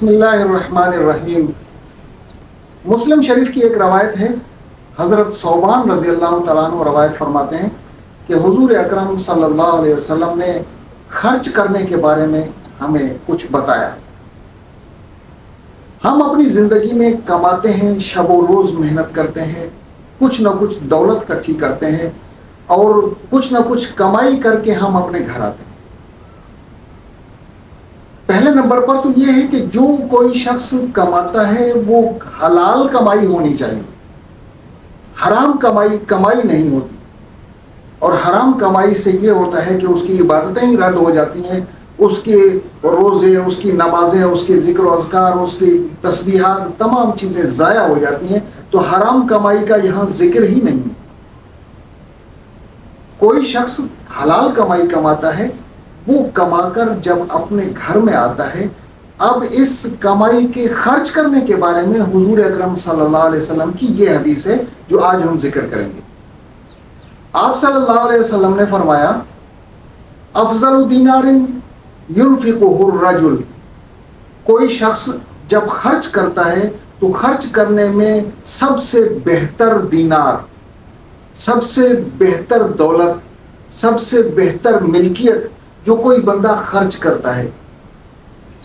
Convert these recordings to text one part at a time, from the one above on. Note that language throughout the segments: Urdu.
بسم اللہ الرحمن الرحیم۔ مسلم شریف کی ایک روایت ہے، حضرت ثوبان رضی اللہ تعالیٰ عنہ روایت فرماتے ہیں کہ حضور اکرم صلی اللہ علیہ وسلم نے خرچ کرنے کے بارے میں ہمیں کچھ بتایا۔ ہم اپنی زندگی میں کماتے ہیں، شب و روز محنت کرتے ہیں، کچھ نہ کچھ دولت اکٹھی کرتے ہیں اور کچھ نہ کچھ کمائی کر کے ہم اپنے گھر آتے ہیں۔ پہلے نمبر پر تو یہ ہے کہ جو کوئی شخص کماتا ہے وہ حلال کمائی ہونی چاہیے، حرام کمائی نہیں ہوتی، اور حرام کمائی سے یہ ہوتا ہے کہ اس کی عبادتیں ہی رد ہو جاتی ہیں، اس کے روزے، اس کی نمازیں، اس کے ذکر و اذکار، اس کی تسبیحات، تمام چیزیں ضائع ہو جاتی ہیں۔ تو حرام کمائی کا یہاں ذکر ہی نہیں ہے۔ کوئی شخص حلال کمائی کماتا ہے، وہ کما کر جب اپنے گھر میں آتا ہے، اب اس کمائی کے خرچ کرنے کے بارے میں حضور اکرم صلی اللہ علیہ وسلم کی یہ حدیث ہے جو آج ہم ذکر کریں گے۔ آپ صلی اللہ علیہ وسلم نے فرمایا، افضل دینار ينفقه الرجل، کوئی شخص جب خرچ کرتا ہے تو خرچ کرنے میں سب سے بہتر دینار، سب سے بہتر دولت، سب سے بہتر ملکیت جو کوئی بندہ خرچ کرتا ہے،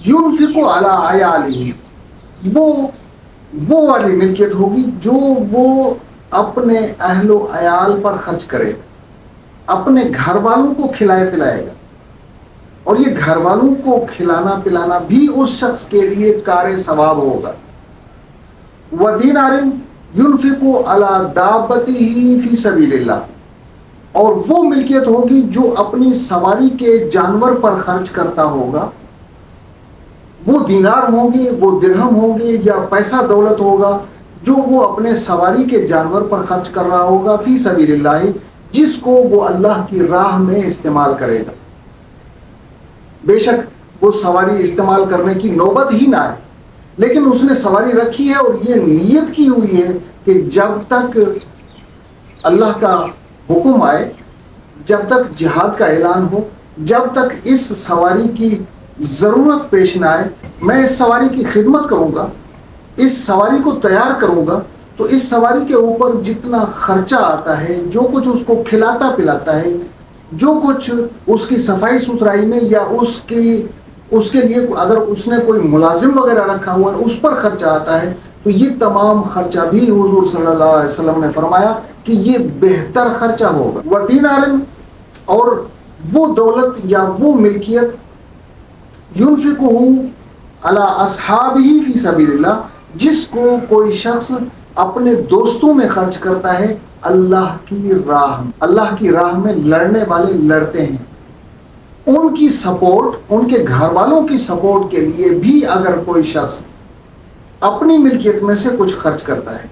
ينفق على عياله، وہ والی ملکیت ہوگی جو وہ اپنے اہل و عیال پر خرچ کرے گا، اپنے گھر والوں کو کھلائے پلائے گا، اور یہ گھر والوں کو کھلانا پلانا بھی اس شخص کے لیے کار ثواب ہوگا۔ وَدِينَارٍ يُنْفِقُ عَلَى دَابَّتِهِ فِي سَبِيلِ اللَّهِ، اور وہ ملکیت ہوگی جو اپنی سواری کے جانور پر خرچ کرتا ہوگا۔ وہ دینار ہوں گے، وہ درہم ہوں گے، یا پیسہ دولت ہوگا جو وہ اپنے سواری کے جانور پر خرچ کر رہا ہوگا، فی سبیل اللہ، جس کو وہ اللہ کی راہ میں استعمال کرے گا۔ بے شک وہ سواری استعمال کرنے کی نوبت ہی نہ آئے، لیکن اس نے سواری رکھی ہے اور یہ نیت کی ہوئی ہے کہ جب تک اللہ کا حکم آئے، جب تک جہاد کا اعلان ہو، جب تک اس سواری کی ضرورت پیش نہ آئے، میں اس سواری کی خدمت کروں گا، اس سواری کو تیار کروں گا۔ تو اس سواری کے اوپر جتنا خرچہ آتا ہے، جو کچھ اس کو کھلاتا پلاتا ہے، جو کچھ اس کی صفائی ستھرائی میں، یا اس کے لیے اگر اس نے کوئی ملازم وغیرہ رکھا ہوا ہے اس پر خرچہ آتا ہے، تو یہ تمام خرچہ بھی حضور صلی اللہ علیہ وسلم نے فرمایا کہ یہ بہتر خرچہ ہوگا۔ وَدِينَارٍ، اور وہ دولت یا وہ ملکیت، يُنْفِقُهُ عَلَى أَصْحَابِهِ فِي سَبِيلِ اللَّهِ، جس کو کوئی شخص اپنے دوستوں میں خرچ کرتا ہے اللہ کی راہ میں۔ اللہ کی راہ میں لڑنے والے لڑتے ہیں، ان کی سپورٹ، ان کے گھر والوں کی سپورٹ کے لیے بھی اگر کوئی شخص اپنی ملکیت میں سے کچھ خرچ کرتا ہے،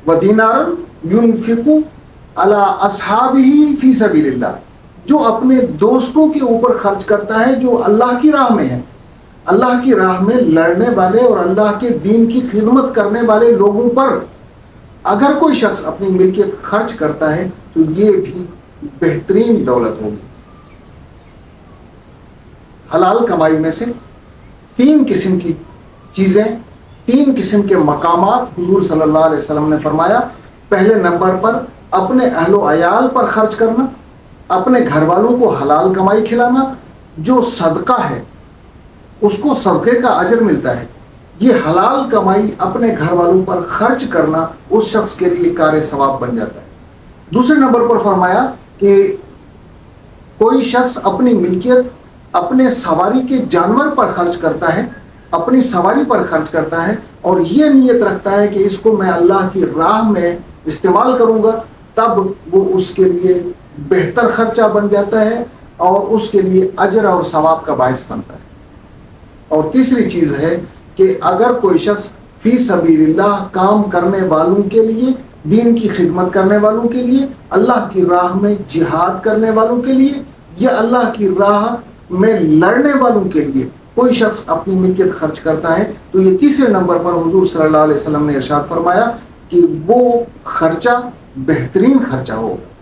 وَدِينَارٌ يُنْفِقُ عَلَى أَصْحَابِهِ فِي سَبِيلِ اللَّهِ، جو اپنے دوستوں کے اوپر خرچ کرتا ہے جو اللہ کی راہ میں ہے، اللہ کی راہ میں لڑنے والے اور اللہ کے دین کی خدمت کرنے والے لوگوں پر اگر کوئی شخص اپنی ملکیت خرچ کرتا ہے تو یہ بھی بہترین دولت ہوگی۔ حلال کمائی میں سے تین قسم کی چیزیں، تین قسم کے مقامات حضور صلی اللہ علیہ وسلم نے فرمایا۔ پہلے نمبر پر اپنے اہل و عیال پر خرچ کرنا، اپنے گھر والوں کو حلال کمائی کھلانا، جو صدقہ ہے اس کو صدقے کا اجر ملتا ہے۔ یہ حلال کمائی اپنے گھر والوں پر خرچ کرنا اس شخص کے لیے کار ثواب بن جاتا ہے۔ دوسرے نمبر پر فرمایا کہ کوئی شخص اپنی ملکیت اپنے سواری کے جانور پر خرچ کرتا ہے، اپنی سواری پر خرچ کرتا ہے، اور یہ نیت رکھتا ہے کہ اس کو میں اللہ کی راہ میں استعمال کروں گا، تب وہ اس کے لیے بہتر خرچہ بن جاتا ہے اور اس کے لیے اجر اور ثواب کا باعث بنتا ہے۔ اور تیسری چیز ہے کہ اگر کوئی شخص فی سبیل اللہ کام کرنے والوں کے لیے، دین کی خدمت کرنے والوں کے لیے، اللہ کی راہ میں جہاد کرنے والوں کے لیے، یا اللہ کی راہ میں لڑنے والوں کے لیے کوئی شخص اپنی ملکیت خرچ کرتا ہے، تو یہ تیسرے نمبر پر حضور صلی اللہ علیہ وسلم نے ارشاد فرمایا کہ وہ خرچہ بہترین خرچہ ہوگا۔